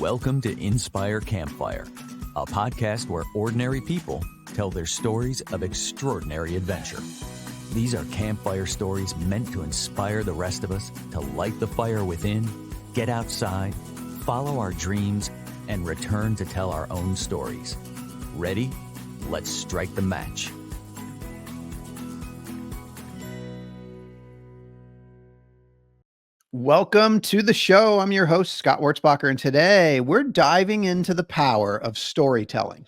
Welcome to Inspire Campfire, a podcast where ordinary people tell their stories of extraordinary adventure. These are campfire stories meant to inspire the rest of us to light the fire within, get outside, follow our dreams, and return to tell our own stories. Ready? Let's strike the match. Welcome to the show. I'm your host, Scott Wurzbacher, and today we're diving into the power of storytelling,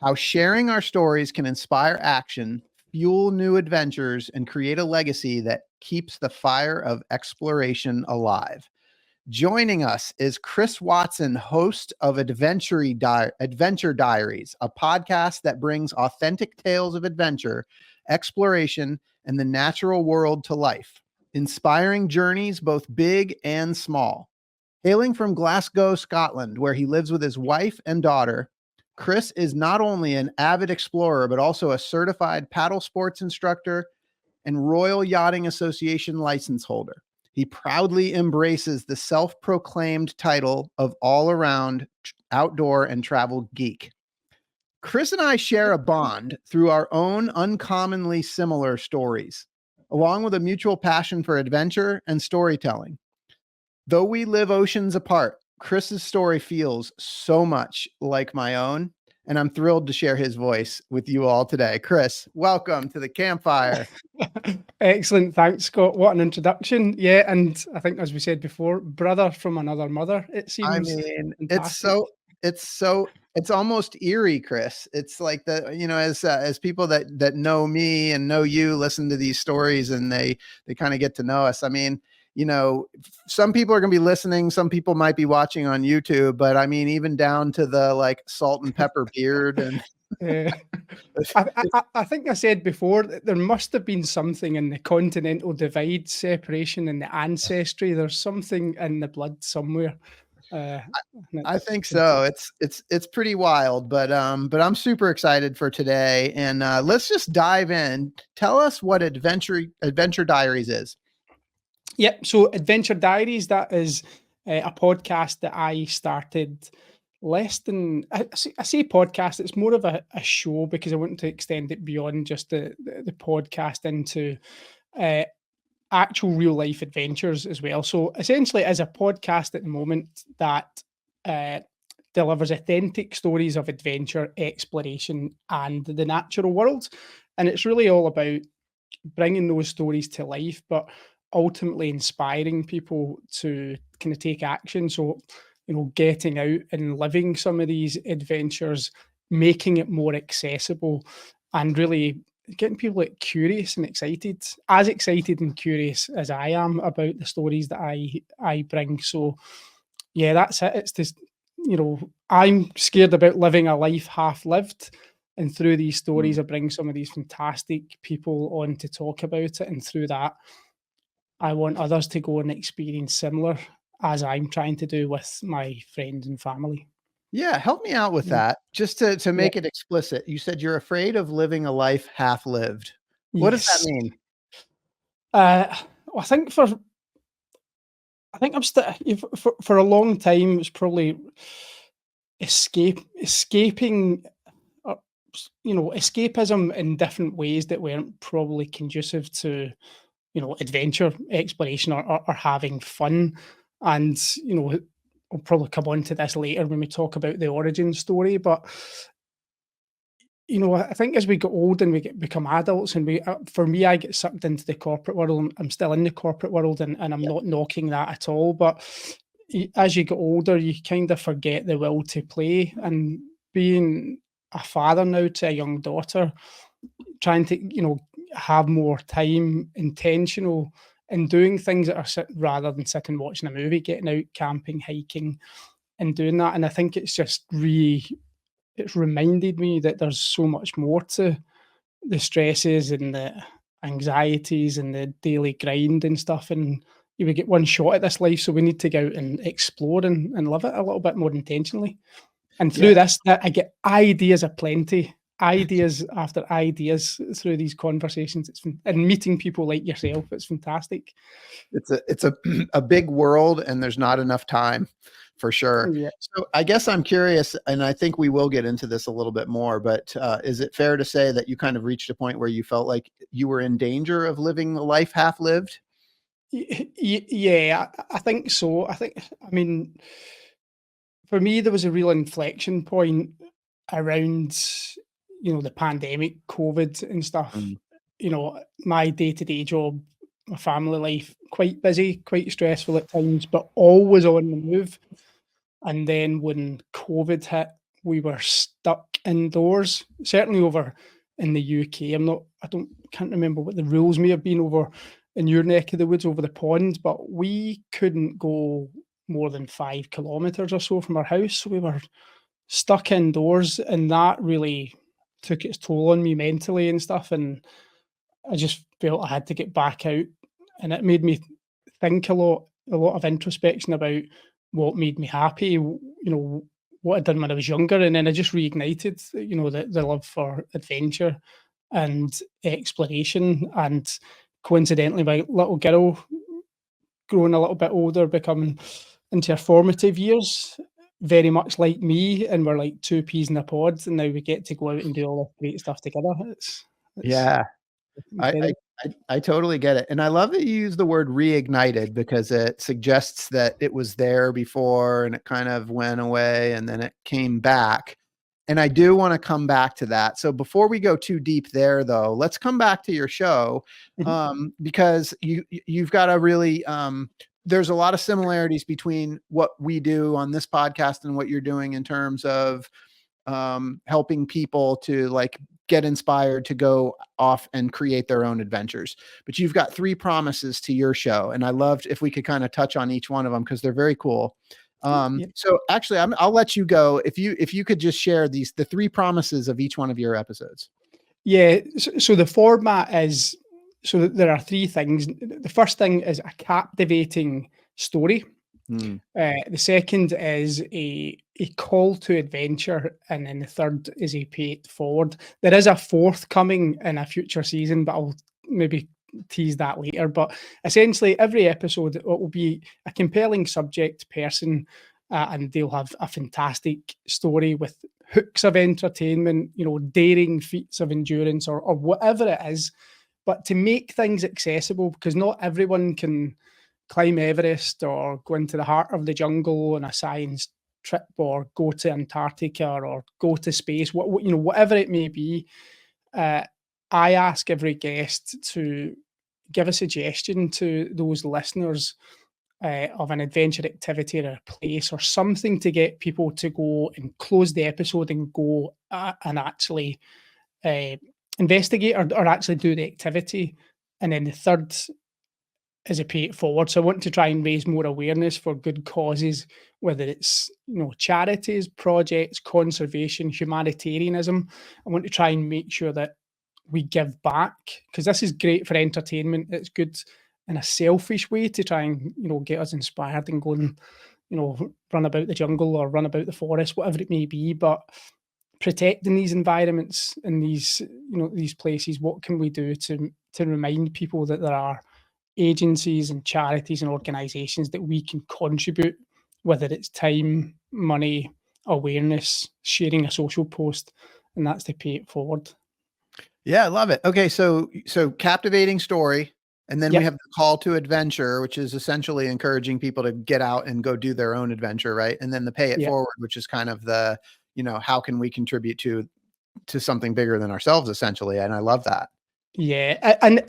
how sharing our stories can inspire action, fuel new adventures, and create a legacy that keeps the fire of exploration alive. Joining us is Chris Watson, host of Adventure Diaries, a podcast that brings authentic tales of adventure, exploration, and the natural world to life. Inspiring journeys, both big and small. Hailing from Glasgow, Scotland, where he lives with his wife and daughter, Chris is not only an avid explorer, but also a certified paddle sports instructor and Royal Yachting Association license holder. He proudly embraces the self-proclaimed title of all-around outdoor and travel geek. Chris and I share a bond through our own uncommonly similar stories, along with a mutual passion for adventure and storytelling. Though we live oceans apart, Chris's story feels so much like my own, and I'm thrilled to share his voice with you all today. Chris, welcome to the campfire. Excellent. Thanks, Scott. What an introduction. Yeah, and I think, as we said before, brother from another mother, it seems. I mean, fantastic. it's almost eerie, Chris. It's like as people that know me and know you listen to these stories and they kind of get to know us. I mean, some people are going to be listening, some people might be watching on YouTube, but I mean, even down to the like salt and pepper beard and I think I said before that there must have been something in the continental divide separation in the ancestry. There's something in the blood somewhere. I think so. It's pretty wild, but I'm super excited for today. And let's just dive in. Tell us what Adventure Diaries is. Yep. So Adventure Diaries, that is a podcast that I started less than, I say podcast, it's more of a show because I want to extend it beyond just the podcast into actual real life adventures as well. So essentially, as a podcast at the moment that delivers authentic stories of adventure, exploration, and the natural world. And it's really all about bringing those stories to life, but ultimately inspiring people to kind of take action. So, getting out and living some of these adventures, making it more accessible, and really getting people curious and excited, as excited and curious as I am about the stories that I bring. So yeah, that's it. It's just, I'm scared about living a life half lived. And through these stories, I bring some of these fantastic people on to talk about it. And through that, I want others to go and experience similar as I'm trying to do with my friends and family. Yeah, help me out with that. Just to make it explicit. You said you're afraid of living a life half lived. What does that mean? I think I'm still for a long time. It's probably escaping, escapism in different ways that weren't probably conducive to, adventure, exploration, or having fun. And I'll probably come on to this later when we talk about the origin story. But I think as we get old and become adults, and for me, I get sucked into the corporate world. I'm still in the corporate world, and I'm not knocking that at all. But as you get older, you kind of forget the will to play. And being a father now to a young daughter, trying to have more time, intentional, and doing things that are rather than sitting watching a movie, getting out camping, hiking, and doing that. And I think it's reminded me that there's so much more to the stresses and the anxieties and the daily grind and stuff. And we get one shot at this life, so we need to go out and explore and live it a little bit more intentionally. And through this, I get ideas aplenty, ideas after ideas through these conversations. And meeting people like yourself, it's fantastic. It's a big world, and there's not enough time. for sure. Yeah. So I guess I'm curious, and I think we will get into this a little bit more, but is it fair to say that you kind of reached a point where you felt like you were in danger of living the life half lived? Yeah, I think so. I mean, for me, there was a real inflection point around, the pandemic, COVID and stuff. Mm. My day-to-day job, my family life, quite busy, quite stressful at times, but always on the move. And then when COVID hit, we were stuck indoors, certainly over in the UK. Can't remember what the rules may have been over in your neck of the woods over the pond, but we couldn't go more than 5 kilometers or so from our house. So we were stuck indoors, and that really took its toll on me mentally and stuff. And I just felt I had to get back out, and it made me think a lot of introspection about what made me happy, what I'd done when I was younger, and then I just reignited, the love for adventure and exploration. And coincidentally, my little girl, growing a little bit older, becoming into her formative years, very much like me, and we're like two peas in a pod, and now we get to go out and do all this great stuff together. It's Yeah. I, I incredible. I totally get it, and I love that you use the word reignited because it suggests that it was there before and it kind of went away and then it came back. And I do want to come back to that. So before we go too deep there, though, let's come back to your show, Mhm. because you've got a really there's a lot of similarities between what we do on this podcast and what you're doing in terms of helping people to like get inspired to go off and create their own adventures. But you've got 3 promises to your show, and I loved if we could kind of touch on each one of them because they're very cool. Yeah. So actually, I'll let you go if you could just share the 3 promises of each one of your episodes. Yeah, so the format is, there are 3 things. The first thing is a captivating story. Hmm. The second is a call to adventure, and then the third is a pay it forward. There is a fourth coming in a future season, but I'll maybe tease that later. But essentially, every episode it will be a compelling subject person, and they'll have a fantastic story with hooks of entertainment, daring feats of endurance, or whatever it is. But to make things accessible, because not everyone can climb Everest or go into the heart of the jungle on a science trip or go to Antarctica or go to space, whatever it may be. uh, I ask every guest to give a suggestion to those listeners, of an adventure activity or a place or something to get people to go and close the episode and go, and actually uh, investigate, or actually do the activity. And then the third is a pay it forward. So I want to try and raise more awareness for good causes, whether it's charities, projects, conservation, humanitarianism. I want to try and make sure that we give back, because this is great for entertainment. It's good in a selfish way to try and get us inspired and go and run about the jungle or run about the forest, whatever it may be. But protecting these environments and these places, what can we do to remind people that there are agencies and charities and organizations that we can contribute, whether it's time, money, awareness, sharing a social post, and that's to pay it forward. Yeah, I love it. Okay, so captivating story, and then we Yep. have the call to adventure, which is essentially encouraging people to get out and go do their own adventure, right? And then the pay it Yep. forward, which is kind of the, how can we contribute to something bigger than ourselves, essentially. And I love that. Yeah, and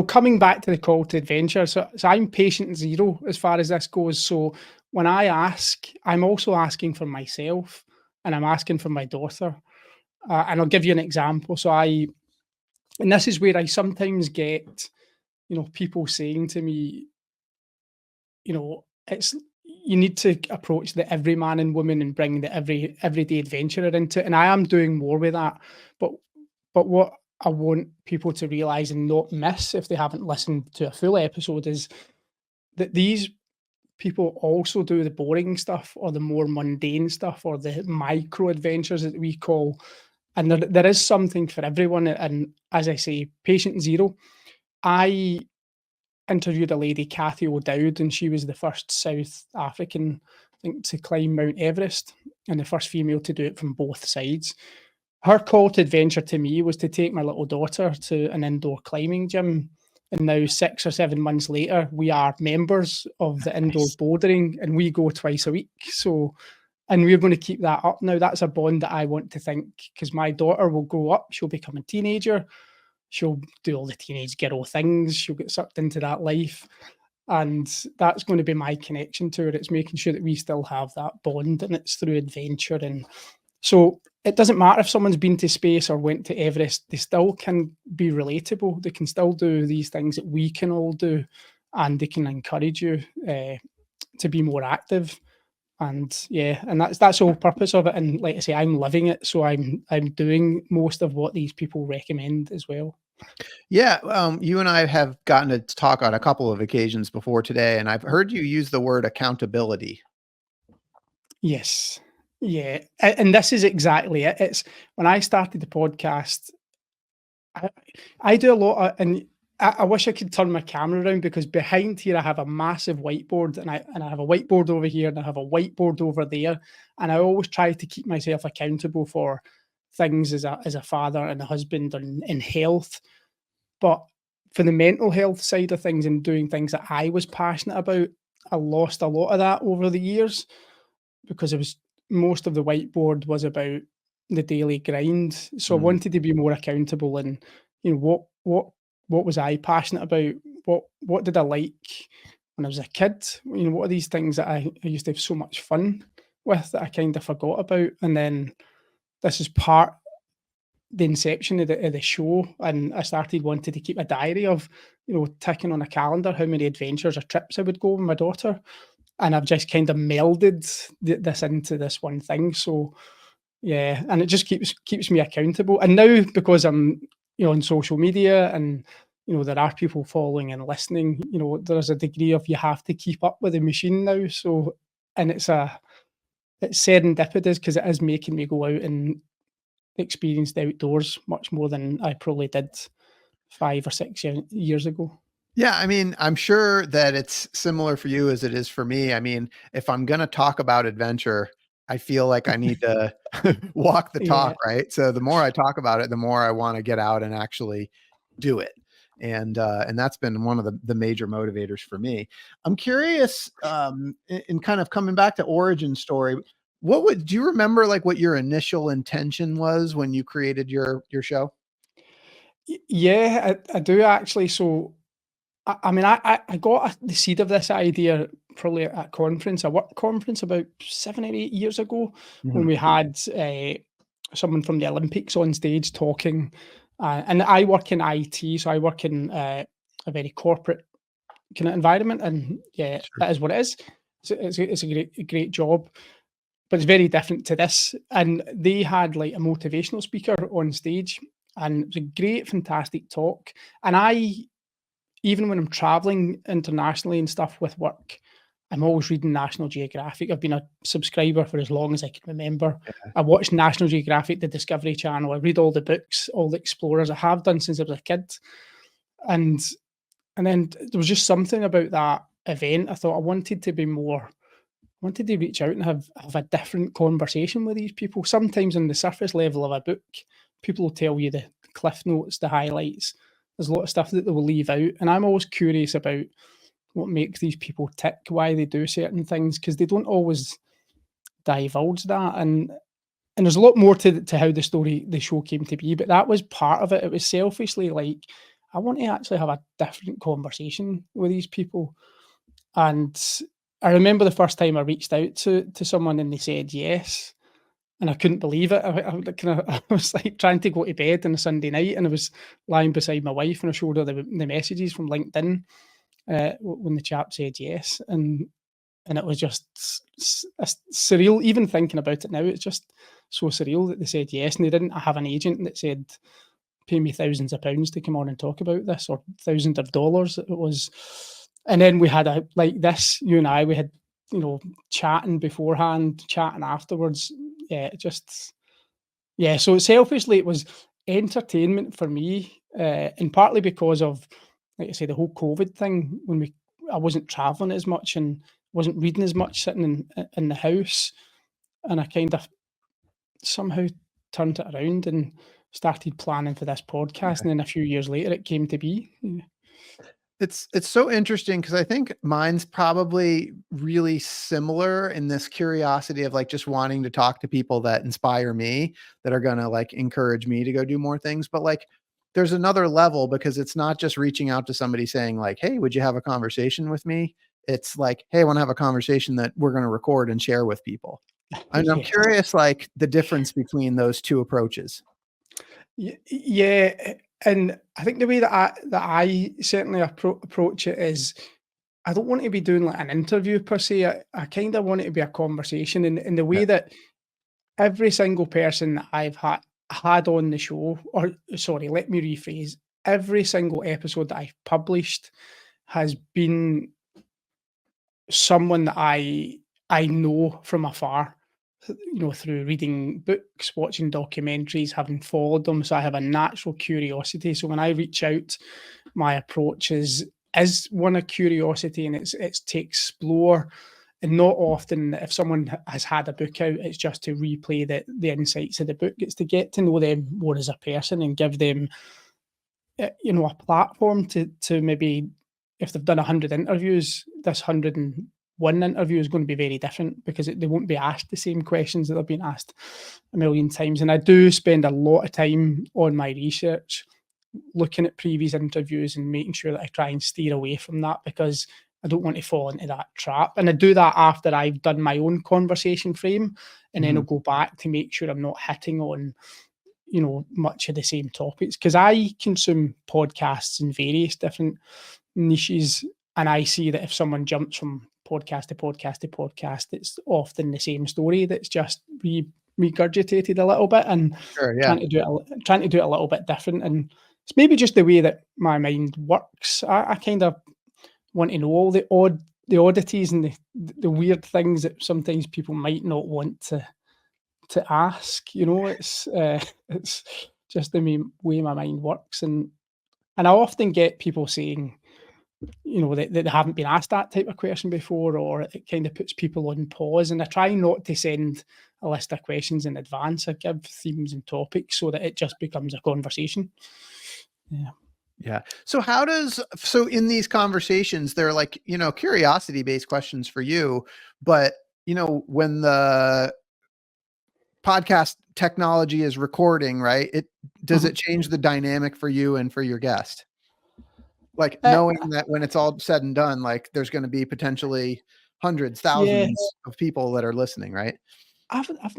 coming back to the call to adventure, so I'm patient zero as far as this goes. So when I ask, I'm also asking for myself, and I'm asking for my daughter. And I'll give you an example. And this is where I sometimes get, people saying to me, it's you need to approach the everyman and woman and bring the everyday adventurer into it. And I am doing more with that. But what I want people to realize and not miss if they haven't listened to a full episode is that these people also do the boring stuff or the more mundane stuff or the micro adventures that we call. And there is something for everyone. And as I say, patient zero. I interviewed a lady, Kathy O'Dowd, and she was the first South African think, to climb Mount Everest, and the first female to do it from both sides. Her call to adventure to me was to take my little daughter to an indoor climbing gym. And now, 6 or 7 months later, we are members of the indoor Nice. bouldering, and we go twice a week. So, and we're going to keep that up now. That's a bond that I want to think, because my daughter will grow up, she'll become a teenager, she'll do all the teenage girl things, she'll get sucked into that life. And that's going to be my connection to her. It's making sure that we still have that bond, and it's through adventure. And so it doesn't matter if someone's been to space or went to Everest, they still can be relatable. They can still do these things that we can all do, and they can encourage you to be more active. And yeah, and that's the whole purpose of it. And like I say, I'm living it, so I'm doing most of what these people recommend as well. Yeah, you and I have gotten to talk on a couple of occasions before today, and I've heard you use the word accountability. Yes. Yeah. And this is exactly it. It's when I started the podcast, I, I do a lot of, and I wish I could turn my camera around, because behind here I have a massive whiteboard, and I have a whiteboard over here, and I have a whiteboard over there. And I always try to keep myself accountable for things as a father and a husband and in health. But for the mental health side of things and doing things that I was passionate about, I lost a lot of that over the years, because it was most of the whiteboard was about the daily grind. So I Mm. wanted to be more accountable, and what was I passionate about? What did I like when I was a kid? What are these things that I used to have so much fun with that I kind of forgot about? And then this is part the inception of the show, and I started wanting to keep a diary of, ticking on a calendar how many adventures or trips I would go with my daughter. And I've just kind of melded this into this one thing. So yeah, and it just keeps me accountable. And now, because I'm on social media, and there are people following and listening, there's a degree of you have to keep up with the machine now. So, and it's serendipitous, because it is making me go out and experience the outdoors much more than I probably did 5 or 6 years ago. Yeah, I mean, I'm sure that it's similar for you as it is for me. I mean, if I'm gonna talk about adventure, I feel like I need to walk the Yeah. talk, right? So the more I talk about it, the more I wanna get out and actually do it. And that's been one of the major motivators for me. I'm curious, in kind of coming back to origin story, do you remember, like, what your initial intention was when you created your show? Yeah, I do actually. So I mean, I got the seed of this idea probably at a conference, a work conference, about 7 or 8 years ago, when Mhm. we had someone from the Olympics on stage talking. And I work in IT, so I work in a very corporate kind of environment, and yeah, Sure. that is what it is. It's a great job, but it's very different to this. And they had like a motivational speaker on stage, and it was a great, fantastic talk. And even when I'm traveling internationally and stuff with work, I'm always reading National Geographic. I've been a subscriber for as long as I can remember. I watch National Geographic, the Discovery Channel. I read all the books, all the explorers. I have done since I was a kid. And then there was just something about that event. I thought I wanted to reach out and have a different conversation with these people. Sometimes on the surface level of a book, people will tell you the cliff notes, the highlights. There's a lot of stuff that they will leave out, and I'm always curious about what makes these people tick, why they do certain things, because they don't always divulge that. And there's a lot more to how the show came to be, but that was part of it. It was selfishly like, I want to actually have a different conversation with these people. And I remember the first time I reached out to someone and they said yes, and I couldn't believe it. I was like trying to go to bed on a Sunday night, and I was lying beside my wife, and I showed her the messages from LinkedIn when the chap said yes, and it was just surreal. Even thinking about it now, it's just so surreal that they said yes, and they didn't have an agent that said, "Pay me thousands of pounds to come on and talk about this," or thousands of dollars. It was, and then we had a like this. You and I, we had chatting beforehand, chatting afterwards. Yeah, it just yeah. So selfishly, it was entertainment for me, and partly because of, like I say, the whole COVID thing. When I wasn't traveling as much, and wasn't reading as much sitting in the house, and I kind of somehow turned it around and started planning for this podcast, and then a few years later it came to be. Yeah. It's so interesting because I think mine's probably really similar in this curiosity of like just wanting to talk to people that inspire me, that are gonna like encourage me to go do more things. But like there's another level because it's not just reaching out to somebody saying like, "Hey, would you have a conversation with me?" It's like, "Hey, I want to have a conversation that we're going to record and share with people." And I'm Yes. curious, like the difference between those two approaches. Yeah, and I think the way that I certainly approach it is I don't want to be doing like an interview per se. I kind of want it to be a conversation in the Yeah. way that every single person that I've had on the show, or sorry, let me rephrase, every single episode that I've published has been someone that I know from afar, through reading books, watching documentaries, having followed them. So I have a natural curiosity. So when I reach out, my approach is one of curiosity, and it's to explore. And not often, if someone has had a book out, it's just to replay the insights of the book. It's to get to know them more as a person and give them, a platform to maybe, if they've done 100 interviews, this 101 interview is going to be very different because they won't be asked the same questions that they've been asked a million times. And I do spend a lot of time on my research, looking at previous interviews and making sure that I try and steer away from that because I don't want to fall into that trap. And I do that after I've done my own conversation frame, and then I'll go back to make sure I'm not hitting on much of the same topics, because I consume podcasts in various different niches, and I see that if someone jumps from podcast to podcast to podcast, it's often the same story that's just regurgitated a little bit, and Sure. Yeah. trying to do it a little bit different. And it's maybe just the way that my mind works. I kind of want to know all the oddities and the weird things that sometimes people might not want to ask. It's just the way my mind works, and I often get people saying, that they haven't been asked that type of question before, or it kind of puts people on pause. And I try not to send a list of questions in advance. I give themes and topics so that it just becomes a conversation. Yeah. Yeah. So in these conversations, they're like, curiosity based questions for you, but when the podcast technology is recording, right? Does Mhm. it change the dynamic for you and for your guest? Like Uh, knowing that when it's all said and done, like there's going to be potentially hundreds, yeah. thousands of people that are listening, right? I've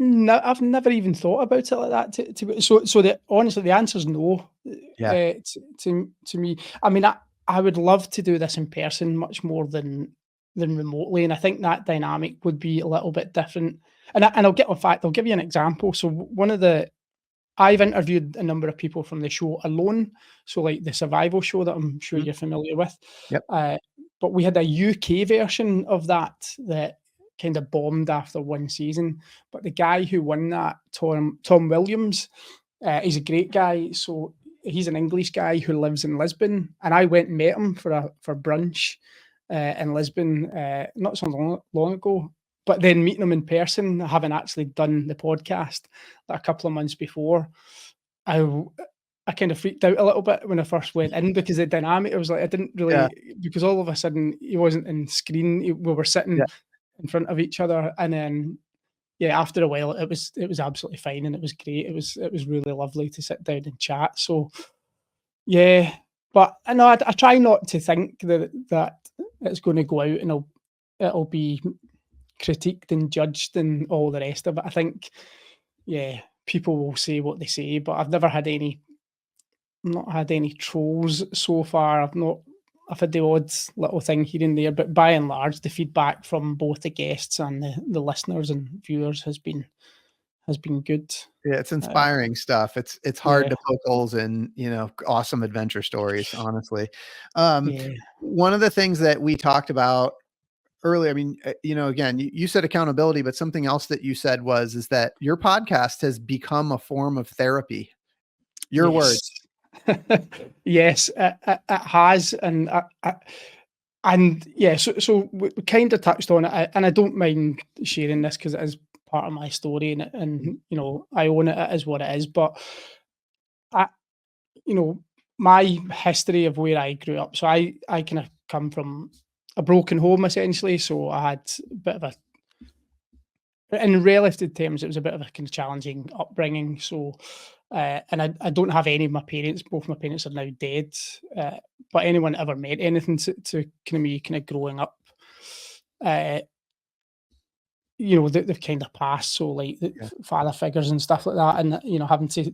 never even thought about it like that. So honestly, the answer is no. Yeah. To me, I mean, I would love to do this in person much more than remotely, and I think that dynamic would be a little bit different. And I'll give you an example. So one of the I've interviewed a number of people from the show Alone, so like the survival show that I'm sure Mhm. you're familiar with. Yep. But we had a UK version of that kind of bombed after one season. But the guy who won that, Tom Williams, he's a great guy. So he's an English guy who lives in Lisbon, and I went and met him for brunch in Lisbon not so long ago. But then meeting him in person, having actually done the podcast like a couple of months before, I I kind of freaked out a little bit when I first went in because the dynamic, I was like, I didn't Yeah. really, because all of a sudden he wasn't in screen. We were Yeah. sitting in front of each other, and then yeah, after a while, it was absolutely fine, and it was great. It was really lovely to sit down and chat. So yeah, but I know I try not to think that it's going to go out and it'll be critiqued and judged and all the rest of it. I think, yeah, people will say what they say, but not had any trolls so far. I've had the odd little thing here and there, but by and large, the feedback from both the guests and the listeners and viewers has been good. Yeah, it's Uh, inspiring stuff. It's hard yeah, to poke holes in, awesome adventure stories, honestly. Um, yeah, One of the things that we talked about earlier, I mean, again, you said accountability, but something else that you said is that your podcast has become a form of therapy. Your yes, words. yes, it has, and And yeah, so we kind of touched on it, and I don't mind sharing this because it is part of my story, and you know, I own it. It is what it is. But I, you know, my history of where I grew up. So I kind of come from a broken home essentially. So I had a bit of a, in relative terms, it was a bit of a kind of challenging upbringing. So, and I don't have any of my parents. Both my parents are now dead. But anyone that ever meant anything to kind of me, kind of growing up, uh, you know, they've kind of passed. So, like the Yeah. father figures and stuff like that, and you know, having to,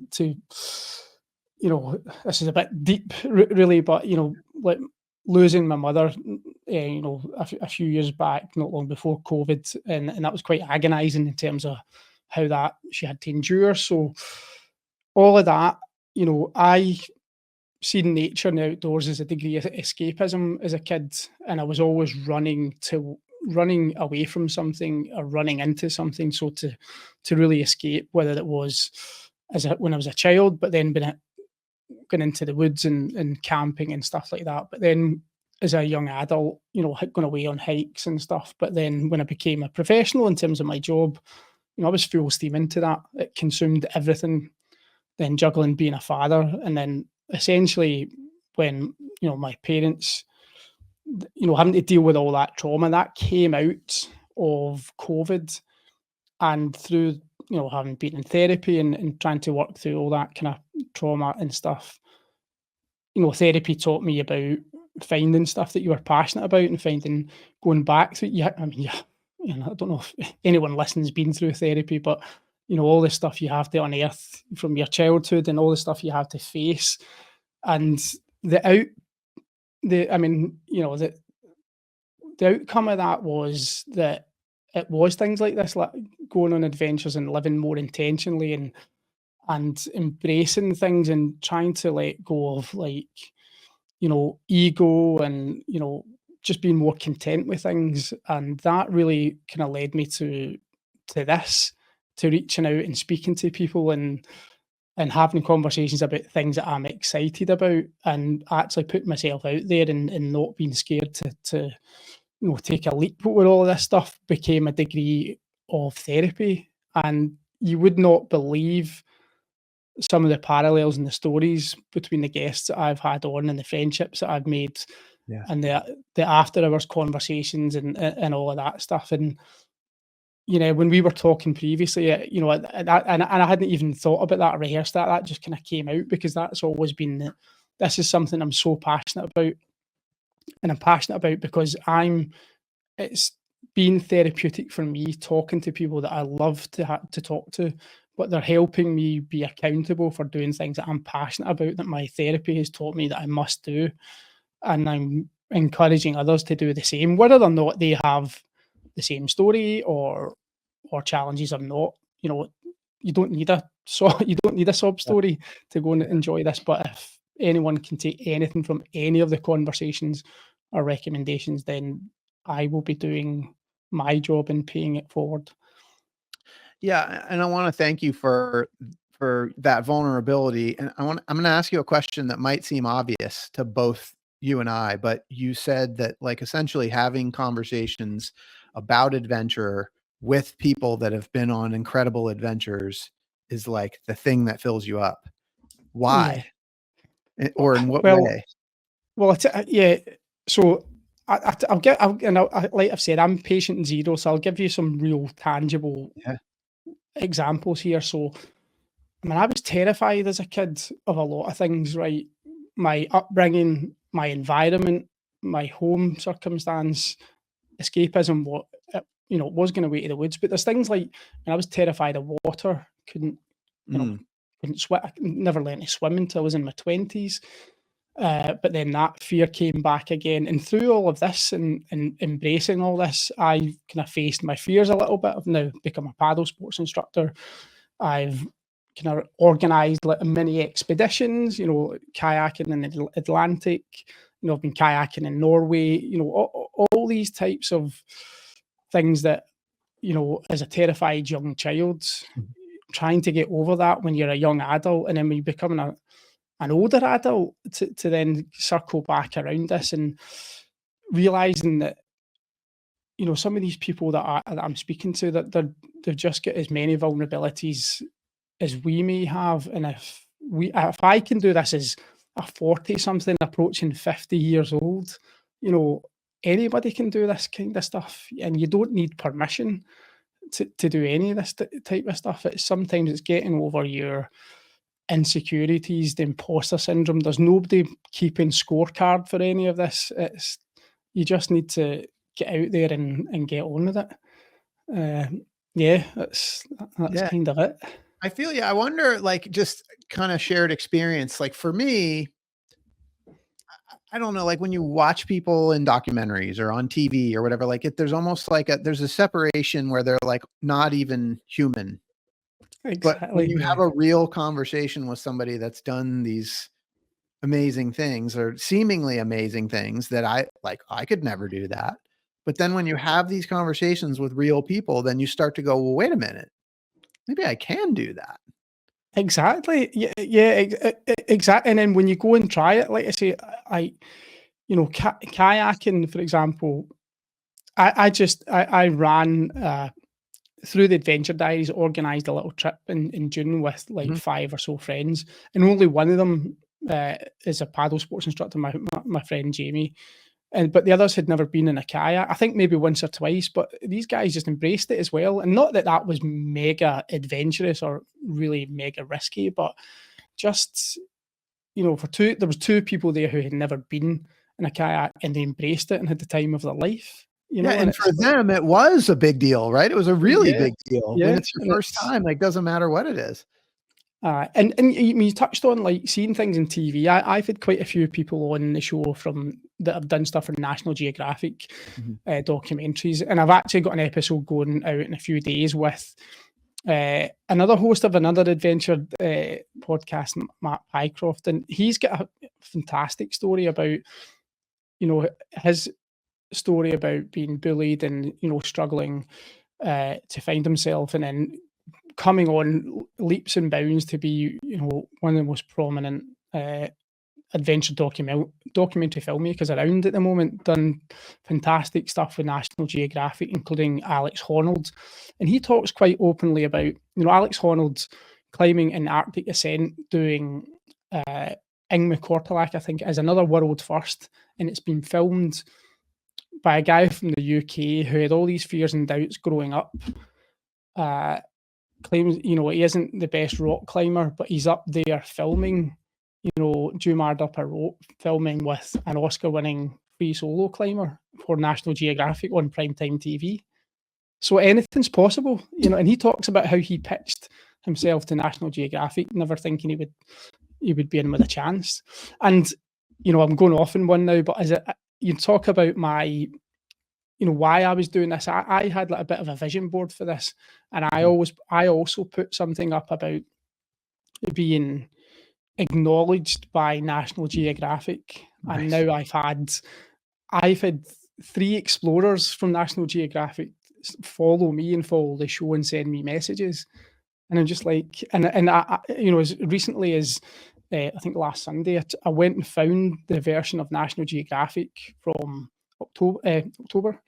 you know, this is a bit deep, really, but you know, like losing my mother, you know, a few years back, not long before COVID, and that was quite agonising in terms of how that she had to endure. So all of that, you know, I seen nature and the outdoors as a degree of escapism as a kid, and I was always running away from something or running into something. So to really escape, whether it was when I was a child, but then going into the woods and camping and stuff like that. But then as a young adult, you know, going away on hikes and stuff. But then when I became a professional in terms of my job, you know, I was full steam into that. It consumed everything. Then juggling being a father, and then essentially when you know my parents, you know, having to deal with all that trauma that came out of COVID, and through you know having been in therapy and trying to work through all that kind of trauma and stuff, you know, therapy taught me about finding stuff that you were passionate about and finding going back through. Yeah, I mean, yeah, you know, I don't know if anyone listening's been through therapy, but you know, all the stuff you have to unearth from your childhood and all the stuff you have to face, and the out the I mean, you know, the outcome of that was that it was things like this, like going on adventures and living more intentionally and embracing things and trying to let go of like you know, ego and, you know, just being more content with things. And that really kind of led me to this, to reaching out and speaking to people and having conversations about things that I'm excited about and actually putting myself out there and not being scared to you know take a leap with all of this stuff became a degree of therapy. And you would not believe some of the parallels and the stories between the guests that I've had on and the friendships that I've made Yeah. and the after hours conversations and all of that stuff. And you know, when we were talking previously, you know, and I hadn't even thought about that or rehearsed that. That just kind of came out because that's always been this is something I'm so passionate about, and I'm passionate about because it's been therapeutic for me talking to people that I love to talk to, but they're helping me be accountable for doing things that I'm passionate about that my therapy has taught me that I must do, and I'm encouraging others to do the same, whether or not they have the same story or challenges or not. You know, you don't need you don't need a sob Yeah. story to go and Yeah. enjoy this. But if anyone can take anything from any of the conversations or recommendations, then I will be doing my job in paying it forward. Yeah, and I wanna thank you for that vulnerability, and I'm gonna ask you a question that might seem obvious to both you and I, but you said that, like, essentially having conversations about adventure with people that have been on incredible adventures is, like, the thing that fills you up. Yeah. Why? Well, Or in what well, way? yeah. So I'll get, and like I've said, I'm patient zero, so I'll give you some real tangible Yeah. examples here. So, I mean, I was terrified as a kid of a lot of things, right? My upbringing, my environment, my home circumstance, escapism, what you know, was going away to the woods. But there's things like, I was terrified of water. You know, Mm, couldn't swim. I never learned to swim until I was in my 20s. But then that fear came back again. And through all of this and embracing all this, I kind of faced my fears a little bit. I've now become a paddle sports instructor. I've kind of organized like mini expeditions, you know, kayaking in the Atlantic, you know, I've been kayaking in Norway, you know, all these types of things that, you know, as a terrified young child, mhm. trying to get over that when you're a young adult and then when you become an older adult to then circle back around this. And realizing that, you know, some of these people that I'm speaking to, that they've just got as many vulnerabilities as we may have, and if I can do this as a 40-something approaching 50 years old, you know, anybody can do this kind of stuff, and you don't need permission to do any of this type of stuff. Sometimes it's getting over your insecurities, the imposter syndrome. There's nobody keeping scorecard for any of this. You just need to get out there and get on with it. Yeah, that's Yeah. kind of it. I feel you. I wonder, like, just kind of shared experience. Like for me, I don't know, like when you watch people in documentaries or on TV or whatever, like there's almost like there's a separation where they're like not even human. But when Exactly. you Yeah. have a real conversation with somebody that's done these amazing things or seemingly amazing things that I could never do that. But then when you have these conversations with real people, then you start to go, well, wait a minute, maybe I can do that. Exactly. Yeah, yeah, exactly. And then when you go and try it, like I say, you know, kayaking, for example, I ran through the Adventure Diaries, organised a little trip in June with like Mhm. 5 or so friends, and only one of them is a paddle sports instructor, my friend Jamie. But the others had never been in a kayak. I think maybe once or twice, but these guys just embraced it as well. And not that that was mega adventurous or really mega risky, but just, you know, there was 2 people there who had never been in a kayak, and they embraced it and had the time of their life, you Yeah, know. And and for it's them, it was a big deal, right? It was a really yeah, big deal. When yeah, it's your and first it's time, like, doesn't matter what it is. and you touched on like seeing things in TV. I've had quite a few people on the show from that have done stuff for National Geographic Mhm. documentaries, and I've actually got an episode going out in a few days with another host of another adventure podcast, Matt Pycroft, and he's got a fantastic story about, you know, his story about being bullied and, you know, struggling to find himself, and then coming on leaps and bounds to be, you know, one of the most prominent adventure documentary filmmakers around at the moment. Done fantastic stuff with National Geographic, including Alex Honnold, and he talks quite openly about, you know, Alex Honnold's climbing an Arctic ascent, doing Ingme Kortelak, I think, as another world first, and it's been filmed by a guy from the UK who had all these fears and doubts growing up. Claims, you know, he isn't the best rock climber, but he's up there filming, you know, Jumard up a rope, filming with an Oscar-winning free solo climber for National Geographic on primetime TV. So anything's possible, you know. And he talks about how he pitched himself to National Geographic, never thinking he would be in with a chance. And, you know, I'm going off in one now, but you talk about my, you know, why I was doing this. I had like a bit of a vision board for this, and I Mhm. also put something up about being acknowledged by National Geographic, and Nice. now I've had 3 explorers from National Geographic follow me and follow the show and send me messages, and I'm just like, and you know, as recently as I think last Sunday, I went and found the version of National Geographic from October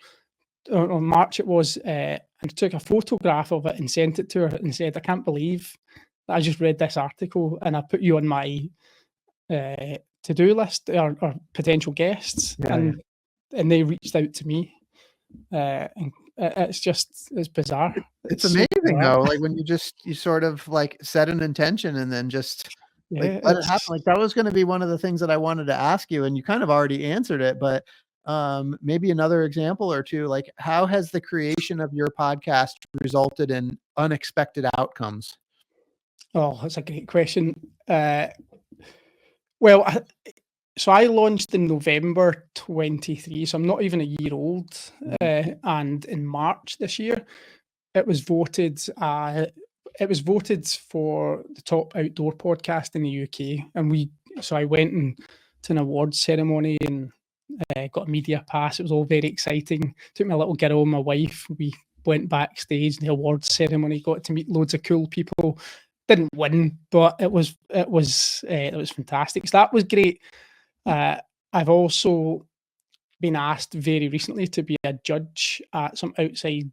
or March it was, and took a photograph of it and sent it to her and said, "I can't believe that I just read this article, and I put you on my to-do list or potential guests," Yeah, yeah. and they reached out to me, and it's bizarre. It's It's so amazing bizarre. though, like when you sort of like set an intention and then just like Yeah, let it happen. it's Like that was gonna be one of the things that I wanted to ask you, and you kind of already answered it, but maybe another example or two, like how has the creation of your podcast resulted in unexpected outcomes? oh, that's a great question. Well, so I launched in November 23, so I'm not even a year old, Mhm. and in March this year, it was voted, it was voted for the top outdoor podcast in the UK, and so I went and to an awards ceremony and got a media pass. It was all very exciting. Took my little girl and my wife. We went backstage in the awards ceremony, got to meet loads of cool people. Didn't win, but it was fantastic. So that was great. Uh, I've also been asked very recently to be a judge at some outside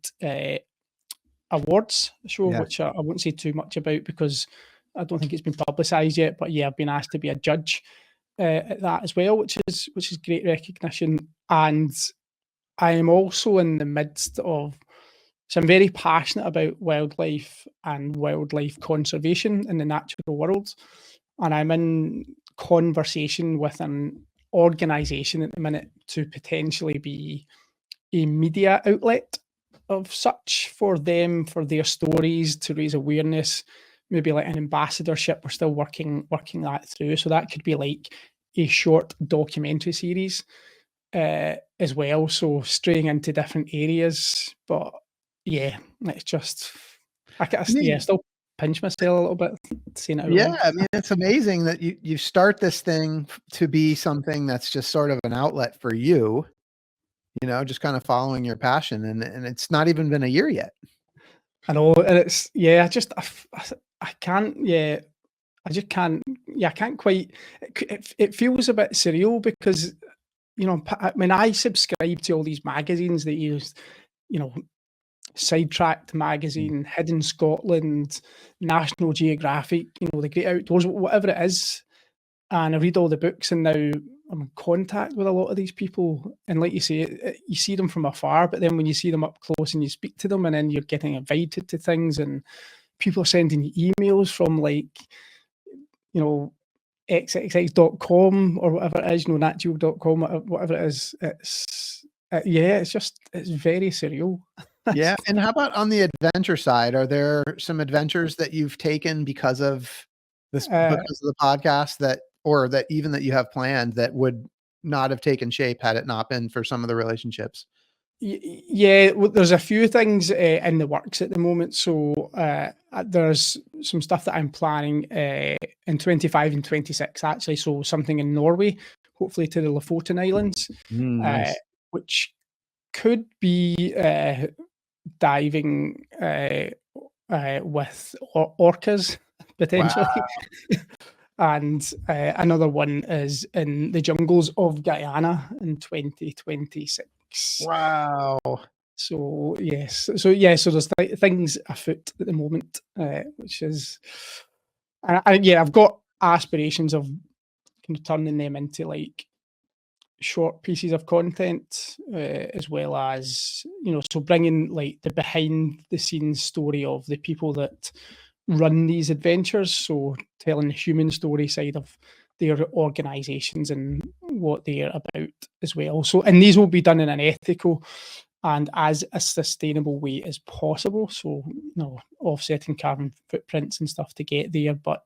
awards show, Yeah. which I won't say too much about because I don't think it's been publicised yet. But yeah, I've been asked to be a judge at that as well, which is great recognition. And I am also in the midst of, so I'm very passionate about wildlife and wildlife conservation in the natural world, and I'm in conversation with an organisation at the minute to potentially be a media outlet of such for them, for their stories, to raise awareness, maybe like an ambassadorship. We're still working that through. So that could be like a short documentary series as well. So straying into different areas. But yeah, it's just mean, still pinch myself a little bit saying it out Yeah, loud. I mean, it's amazing that you start this thing to be something that's just sort of an outlet for you, just kind of following your passion, and it's not even been a year yet. I know, and it's I just I can't I just can't I can't quite it feels a bit surreal because when I subscribe to all these magazines that you know Sidetracked Mm. magazine, Hidden Scotland, National Geographic, the Great Outdoors, whatever it is, and I read all the books, and now I'm in contact with a lot of these people, and like you say, you see them from afar, but then when you see them up close and you speak to them, and then you're getting invited to things, and people are sending you emails from like, you know, xxx.com or whatever it is, natgeo.com, whatever it is. It's very surreal. Yeah, and how about on the adventure side? Are there some adventures that you've taken because of Uh, the podcast or that even that you have planned that would not have taken shape had it not been for some of the relationships? Yeah, well, there's a few things in the works at the moment. So there's some stuff that I'm planning in 25 and 26, actually. So something in Norway, hopefully to the Lofoten Islands, uh, Nice. which could be diving with orcas Wow. potentially. And another one is in the jungles of Guyana in 2026. Wow. So yes, so yeah, so there's things afoot at the moment, which is, yeah, I've got aspirations of kind of turning them into like short pieces of content, as well as so bringing like the behind the scenes story of the people that run these adventures. So telling the human story side of their organisations and what they're about as well. So and these will be done in an ethical and as a sustainable way as possible. So offsetting carbon footprints and stuff to get there. But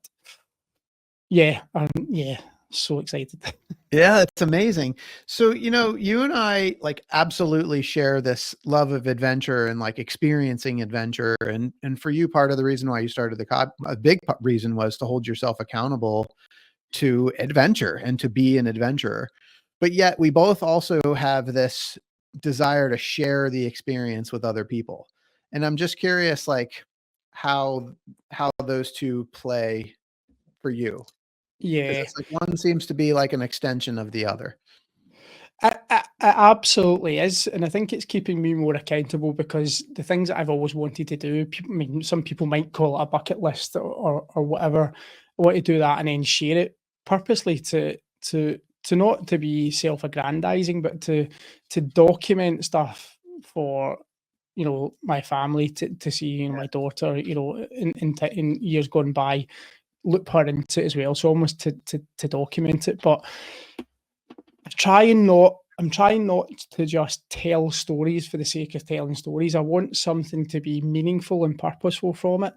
yeah, so excited. Yeah, it's amazing. So, you and I like absolutely share this love of adventure and like experiencing adventure. And for you, part of the reason why you started a big reason was to hold yourself accountable to adventure and to be an adventurer. But yet we both also have this desire to share the experience with other people. And I'm just curious, like how those two play for you. 'Cause Yeah. it's like one seems to be like an extension of the other. It absolutely is, and I think it's keeping me more accountable because the things that I've always wanted to do, I mean, some people might call it a bucket list or whatever. I want to do that and then share it purposely to not to be self-aggrandizing, but to document stuff for my family to see, my daughter, in years gone by, look her into it as well. So almost to document it, but I'm trying not to just tell stories for the sake of telling stories. I want something to be meaningful and purposeful from it.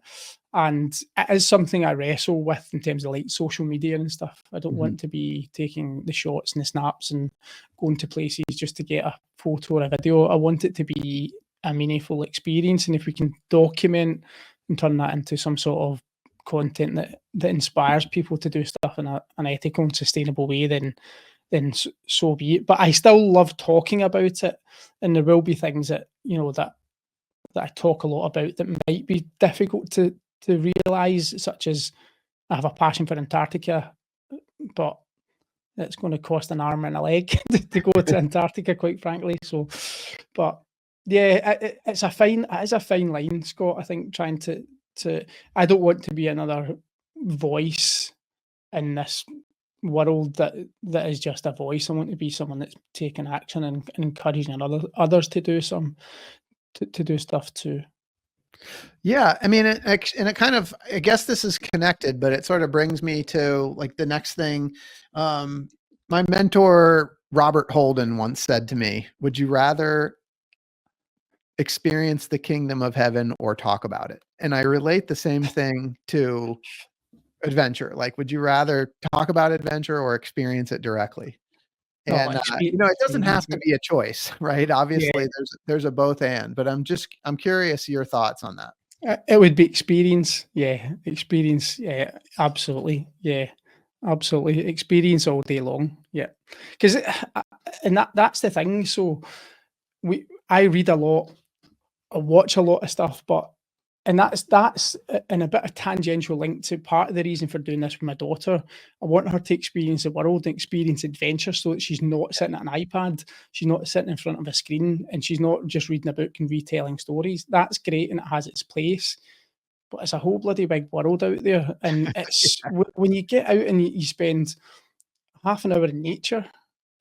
And it is something I wrestle with in terms of like social media and stuff. I don't Mhm. want to be taking the shots and the snaps and going to places just to get a photo or a video. I want it to be a meaningful experience. And if we can document and turn that into some sort of content that inspires people to do stuff in an ethical and sustainable way, then so be it. But I still love talking about it, and there will be things that that I talk a lot about that might be difficult to realise, such as I have a passion for Antarctica, but it's going to cost an arm and a leg to go to Antarctica, quite frankly. So, but yeah, it is a fine line, Scott. I think trying to I don't want to be another voice in this world that is just a voice. I want to be someone that's taking action and encouraging others to do to do stuff too. Yeah, I mean, it kind of, I guess this is connected, but it sort of brings me to like the next thing. My mentor, Robert Holden, once said to me, would you rather experience the kingdom of heaven or talk about it? And I relate the same thing to adventure. Like, would you rather talk about adventure or experience it directly? Oh, And it doesn't have to experience be a choice, right? it. Obviously, there's a both and, but I'm curious your thoughts on that. It would be experience. Yeah, experience. Yeah, absolutely. Yeah, absolutely. Experience all day long. Yeah, because and that's the thing. So I read a lot, I watch a lot of stuff, but and that's in a bit of tangential link to part of the reason for doing this with my daughter. I want her to experience the world and experience adventure so that she's not sitting at an iPad, she's not sitting in front of a screen, and she's not just reading a book and retelling stories. That's great and it has its place, but it's a whole bloody big world out there. And it's when you get out and you spend half an hour in nature,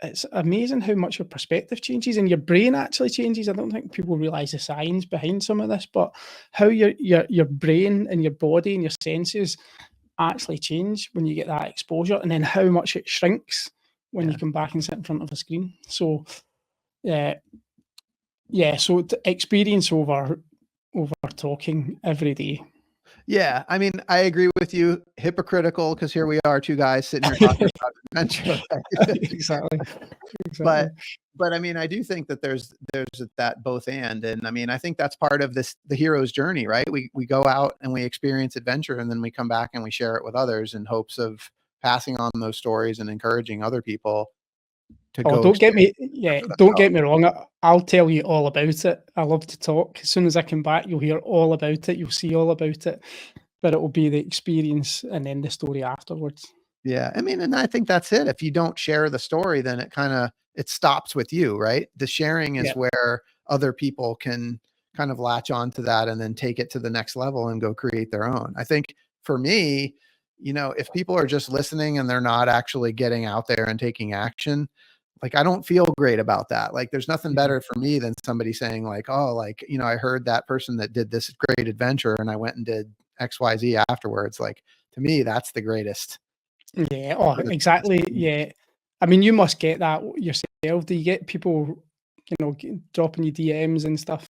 it's amazing how much your perspective changes and your brain actually changes. I don't think people realize the science behind some of this, but how your brain and your body and your senses actually change when you get that exposure, and then how much it shrinks when you come back and sit in front of a screen. So, so experience over talking every day. Yeah, I mean, I agree with you. Hypocritical, because here we are, two guys sitting here talking about adventure. Exactly. But I mean, I do think that there's that both and I mean, I think that's part of the hero's journey, right? We go out and we experience adventure, and then we come back and we share it with others in hopes of passing on those stories and encouraging other people to go. Don't get me wrong. I'll tell you all about it. I love to talk. As soon as I come back, you'll hear all about it. You'll see all about it. But it will be the experience and then the story afterwards. Yeah, I mean, and I think that's it. If you don't share the story, then it stops with you, right? The sharing is where other people can kind of latch on to that and then take it to the next level and go create their own. I think for me, if people are just listening and they're not actually getting out there and taking action, like, I don't feel great about that. Like, there's nothing better for me than somebody saying like, oh, like, I heard that person that did this great adventure and I went and did XYZ afterwards. Like, to me, that's the greatest. Yeah. Oh, exactly. Yeah. I mean, you must get that yourself. Do you get people, dropping you DMs and stuff,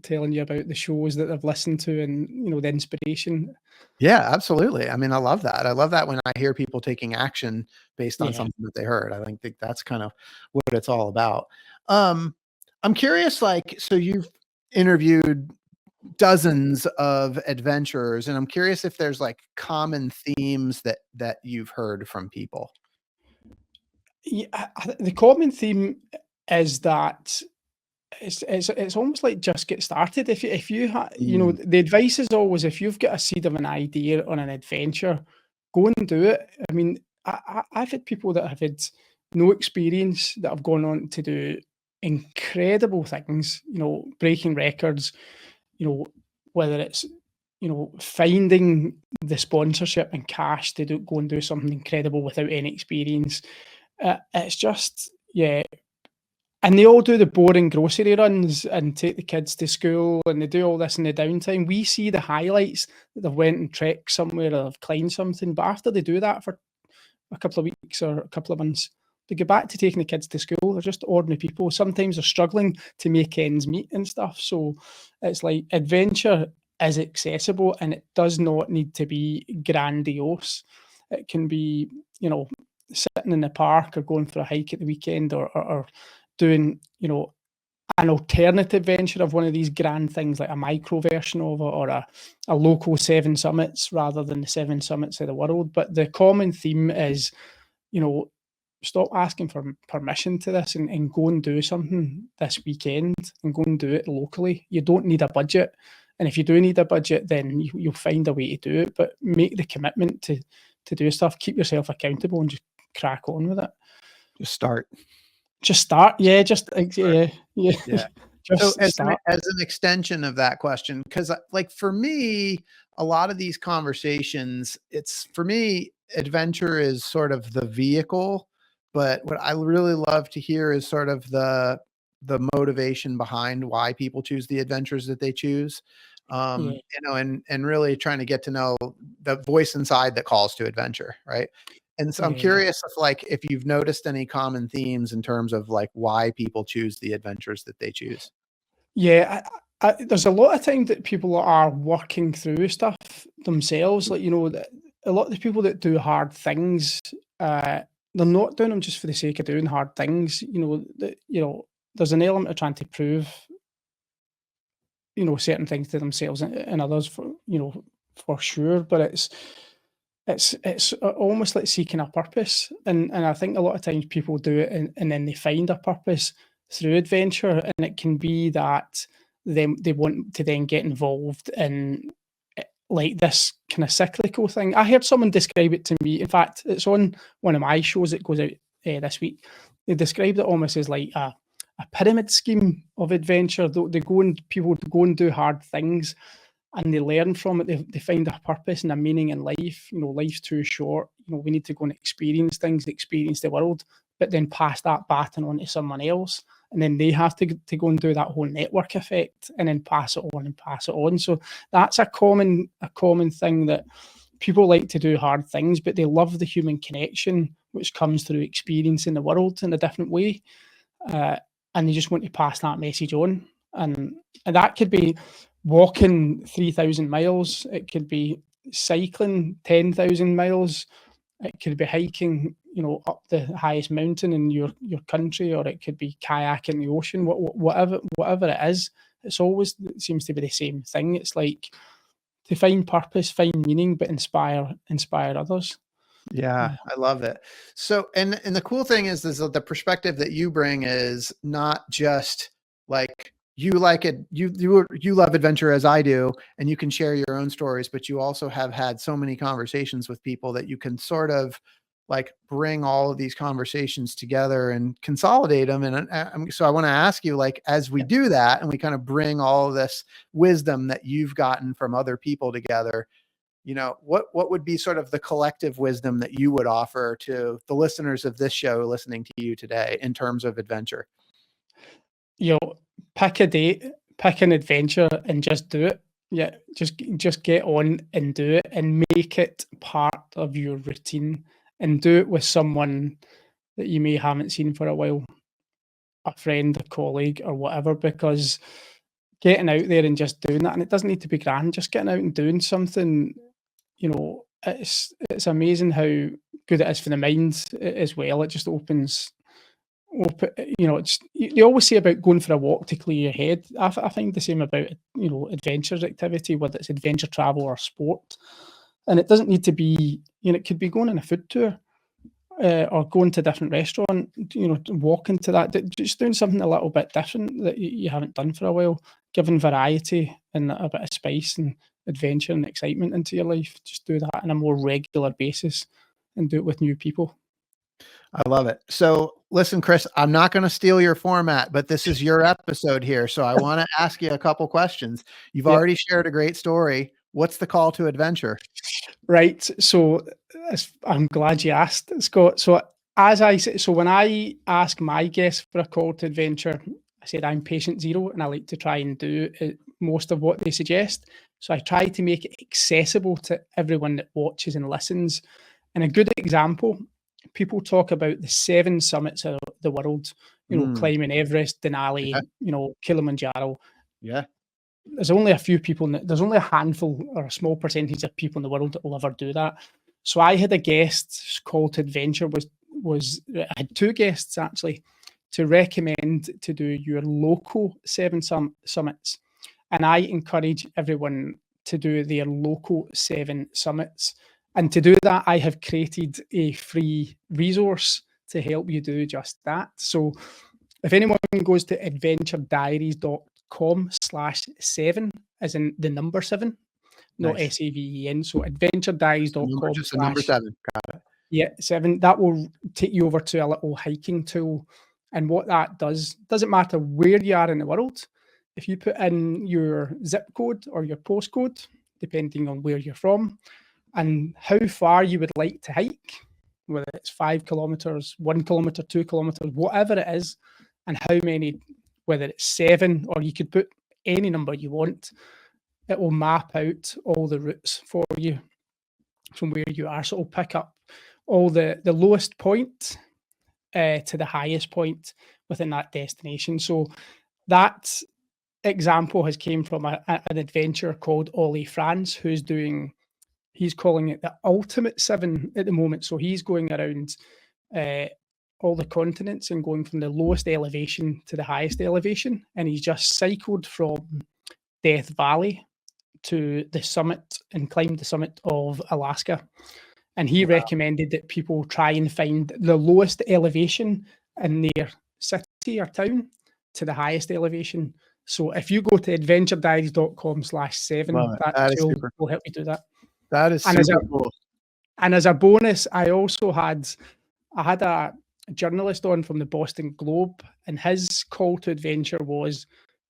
telling you about the shows that they've listened to and, the inspiration? Yeah, absolutely. I mean, I love that. I love that when I hear people taking action based on something that they heard. I think that's kind of what it's all about. I'm curious, like, so you've interviewed dozens of adventurers, and I'm curious if there's like common themes that you've heard from people. Yeah, the common theme is that it's almost like just get started. If you the advice is always, if you've got a seed of an idea on an adventure, go and do it. I mean, I've had people that have had no experience that have gone on to do incredible things, breaking records, whether it's, finding the sponsorship and cash to go and do something incredible without any experience. It's just, and they all do the boring grocery runs and take the kids to school, and they do all this in the downtime. We see the highlights that they've went and trekked somewhere or they've climbed something, but after they do that for a couple of weeks or a couple of months, they go back to taking the kids to school. They're just ordinary people. Sometimes they're struggling to make ends meet and stuff. So it's like adventure is accessible, and it does not need to be grandiose. It can be, sitting in the park or going for a hike at the weekend, or doing, an alternative venture of one of these grand things, like a micro version of it, or a local 7 summits rather than the 7 summits of the world. But the common theme is, stop asking for permission to this and go and do something this weekend and go and do it locally. You don't need a budget. And if you do need a budget, then you'll find a way to do it. But make the commitment to do stuff. Keep yourself accountable and just crack on with it. Just start. Just start. Yeah, just yeah. Yeah. So Just as start. an extension of that question, because like for me, a lot of these conversations, it's for me, adventure is sort of the vehicle, but what I really love to hear is sort of the motivation behind why people choose the adventures that they choose. Yeah. And really trying to get to know the voice inside that calls to adventure, right? And so I'm Yeah. curious if you've noticed any common themes in terms of like why people choose the adventures that they choose. Yeah, there's a lot of time that people are working through stuff themselves. Like, a lot of the people that do hard things, they're not doing them just for the sake of doing hard things. There's an element of trying to prove, certain things to themselves and others for sure. But it's almost like seeking a purpose, and I think a lot of times people do it, and then they find a purpose through adventure, and it can be that they want to then get involved in like this kind of cyclical thing. I heard someone describe it to me. In fact, it's on one of my shows that goes out this week. They described it almost as like a pyramid scheme of adventure. They go and people go and do hard things, and they learn from it. They find a purpose and a meaning in life. Life's too short. We need to go and experience things, experience the world, but then pass that baton on to someone else. And then they have to go and do that whole network effect and then pass it on and pass it on. So that's a common thing, that people like to do hard things, but they love the human connection, which comes through experiencing the world in a different way. And they just want to pass that message on. And that could be walking 3,000 miles. It could be cycling 10,000 miles. It could be hiking, up the highest mountain in your country, or it could be kayaking the ocean. Whatever it is, it seems to be the same thing. It's like to find purpose, find meaning, but inspire others. Yeah, I love it. So, and the cool thing is that the perspective that you bring is not just like you like it, you love adventure as I do, and you can share your own stories, but you also have had so many conversations with people that you can sort of like bring all of these conversations together and consolidate them. And so I want to ask you, like, as we do that and we kind of bring all of this wisdom that you've gotten from other people together, what would be sort of the collective wisdom that you would offer to the listeners of this show listening to you today in terms of adventure? Pick a date, pick an adventure, and just do it. Yeah, just get on and do it, and make it part of your routine, and do it with someone that you may haven't seen for a while, a friend, a colleague, or whatever, because getting out there and just doing that, and it doesn't need to be grand, just getting out and doing something, it's amazing how good it is for the mind as well. It just opens open, it's you always say about going for a walk to clear your head. I find the same about adventures activity, whether it's adventure travel or sport, and it doesn't need to be, it could be going on a food tour, or going to a different restaurant, walking to that, just doing something a little bit different that you haven't done for a while, giving variety and a bit of spice and adventure and excitement into your life. Just do that on a more regular basis and do it with new people. I love it. So listen, Chris, I'm not going to steal your format, but this is your episode here. So I want to ask you a couple questions. You've Yeah. already shared a great story. What's the call to adventure? Right. So I'm glad you asked, Scott. So when I ask my guests for a call to adventure, I said I'm patient zero, and I like to try and do most of what they suggest. So I try to make it accessible to everyone that watches and listens. And a good example, people talk about the 7 summits of the world, climbing Everest, Denali, Yeah. Kilimanjaro. Yeah. There's only a few people, there's only a handful or a small percentage of people in the world that will ever do that. So I had a guest call to adventure I had 2 guests actually to recommend to do your local 7 summits. And I encourage everyone to do their local 7 summits. And to do that, I have created a free resource to help you do just that. So if anyone goes to adventurediaries.com/7, as in the number 7, not Nice. SAVEN. So adventurediaries.com/ Just the number 7. Got it. Yeah, 7. That will take you over to a little hiking tool. And what that does, doesn't matter where you are in the world. If you put in your zip code or your postcode, depending on where you're from, and how far you would like to hike, whether it's 5 kilometers, 1 kilometer, 2 kilometers, whatever it is, and how many, whether it's 7 or you could put any number you want, it will map out all the routes for you from where you are. So it'll pick up all the lowest point to the highest point within that destination. So that example has came from an adventurer called Ollie France, he's calling it the ultimate 7 at the moment. So he's going around all the continents and going from the lowest elevation to the highest elevation. And he's just cycled from Death Valley to the summit and climbed the summit of Alaska. And he recommended that people try and find the lowest elevation in their city or town to the highest elevation. So if you go to adventurediaries.com/7, that tool will help you do that. That is super cool. And as a bonus, I had a journalist on from the Boston Globe, and his call to adventure was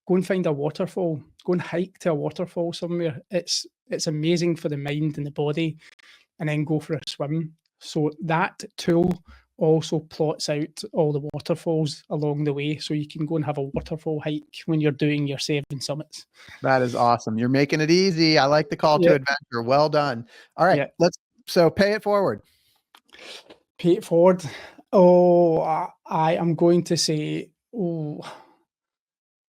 go and find a waterfall, go and hike to a waterfall somewhere. It's amazing for the mind and the body, and then go for a swim. So that tool also plots out all the waterfalls along the way, so you can go and have a waterfall hike when you're doing your 7 summits. That is awesome. You're making it easy. I like the call to adventure. Well done. All right, so pay it forward. Pay it forward. Oh, I am going to say, World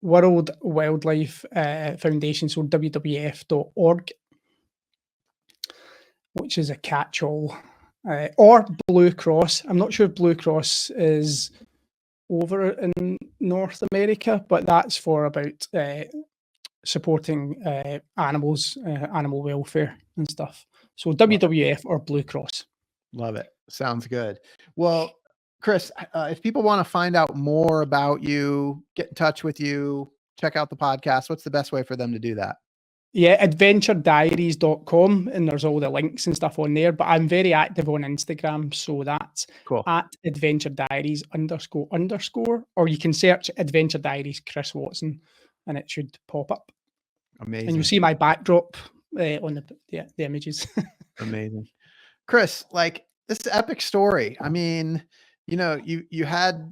Wildlife Foundation, so WWF.org, which is a catch-all, or Blue Cross. I'm not sure if Blue Cross is over in North America, but that's for about supporting animals, animal welfare and stuff. So WWF or Blue Cross. Love it. Sounds good. Well, Chris, if people want to find out more about you, get in touch with you, check out the podcast, what's the best way for them to do that? Yeah, adventurediaries.com, and there's all the links and stuff on there. But I'm very active on Instagram, so that's at adventurediaries __, or you can search Adventure Diaries Chris Watson, and it should pop up. Amazing. And you'll see my backdrop on the images. Amazing. Chris, like, this epic story. I mean, you know, you had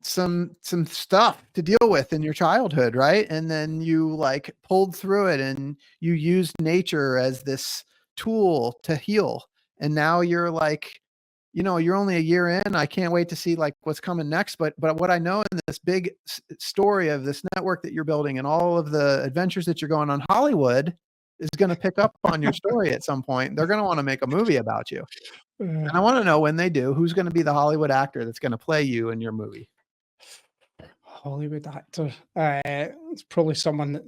some stuff to deal with in your childhood, right? And then you like pulled through it, and you used nature as this tool to heal. And now you're like, you know, you're only a year in. I can't wait to see like what's coming next. But what I know in this big story of this network that you're building and all of the adventures that you're going on, Hollywood is going to pick up on your story at some point. They're going to want to make a movie about you. And I want to know, when they do, who's going to be the Hollywood actor that's going to play you in your movie? Hollywood actor. It's probably someone that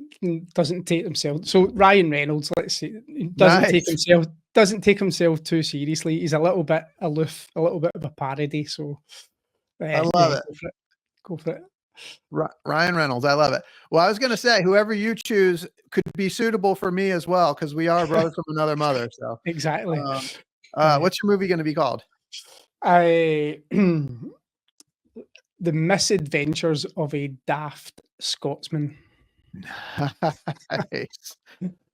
doesn't take themselves. So Ryan Reynolds, let's say, doesn't take himself too seriously. He's a little bit aloof, a little bit of a parody. So I love it. Go for it. Ryan Reynolds. I love it. Well, I was going to say, whoever you choose could be suitable for me as well, because we are brothers from another mother. So exactly. What's your movie going to be called? The Misadventures of a Daft Scotsman. Nice.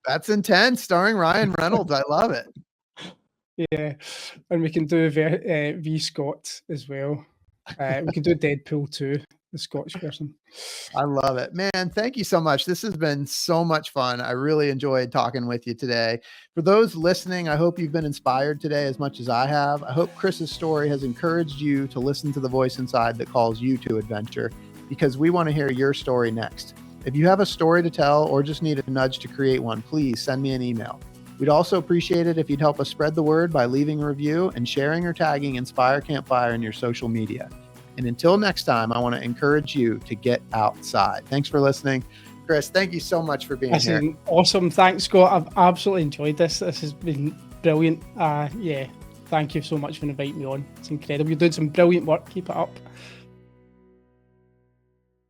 That's intense. Starring Ryan Reynolds. I love it. Yeah, and we can do V Scott as well. We can do Deadpool 2, the Scottish person. I love it, man. Thank you so much. This has been so much fun. I really enjoyed talking with you today. For those listening, I hope you've been inspired today as much as I have. I hope Chris's story has encouraged you to listen to the voice inside that calls you to adventure, because we want to hear your story next. If you have a story to tell or just need a nudge to create one, please send me an email. We'd also appreciate it if you'd help us spread the word by leaving a review and sharing or tagging Inspire Campfire in your social media. And until next time, I want to encourage you to get outside. Thanks for listening. Chris, thank you so much for being here. Awesome. Thanks, Scott. I've absolutely enjoyed this. This has been brilliant. Thank you so much for inviting me on. It's incredible. You're doing some brilliant work. Keep it up.